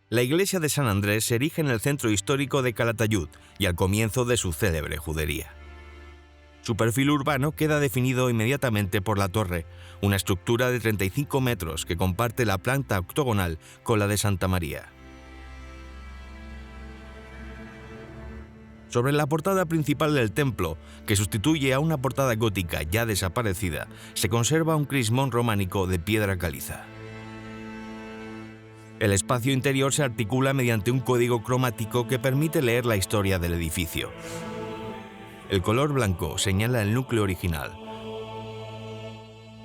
La iglesia de San Andrés se erige en el centro histórico de Calatayud y al comienzo de su célebre judería. Su perfil urbano queda definido inmediatamente por la torre, una estructura de 35 metros que comparte la planta octogonal con la de Santa María. Sobre la portada principal del templo, que sustituye a una portada gótica ya desaparecida, se conserva un crismón románico de piedra caliza. El espacio interior se articula mediante un código cromático que permite leer la historia del edificio. El color blanco señala el núcleo original.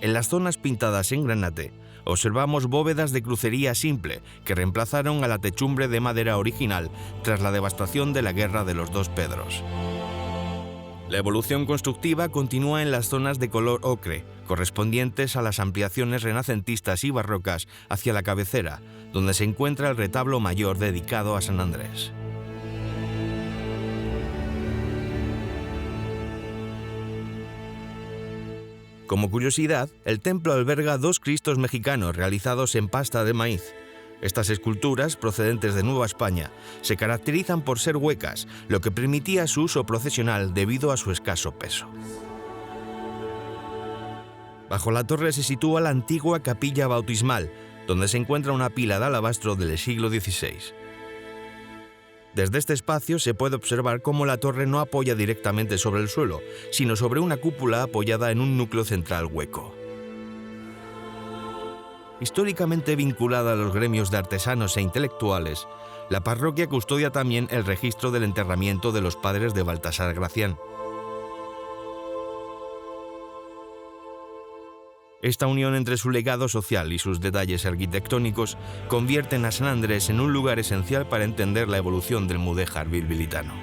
En las zonas pintadas en granate, observamos bóvedas de crucería simple que reemplazaron a la techumbre de madera original tras la devastación de la Guerra de los Dos Pedros. La evolución constructiva continúa en las zonas de color ocre, correspondientes a las ampliaciones renacentistas y barrocas hacia la cabecera, donde se encuentra el retablo mayor dedicado a San Andrés. Como curiosidad, el templo alberga 2 Cristos mexicanos realizados en pasta de maíz. Estas esculturas, procedentes de Nueva España, se caracterizan por ser huecas, lo que permitía su uso procesional debido a su escaso peso. Bajo la torre se sitúa la antigua capilla bautismal, donde se encuentra una pila de alabastro del siglo XVI. Desde este espacio se puede observar cómo la torre no apoya directamente sobre el suelo, sino sobre una cúpula apoyada en un núcleo central hueco. Históricamente vinculada a los gremios de artesanos e intelectuales, la parroquia custodia también el registro del enterramiento de los padres de Baltasar Gracián. Esta unión entre su legado social y sus detalles arquitectónicos convierten a San Andrés en un lugar esencial para entender la evolución del mudéjar bilbilitano.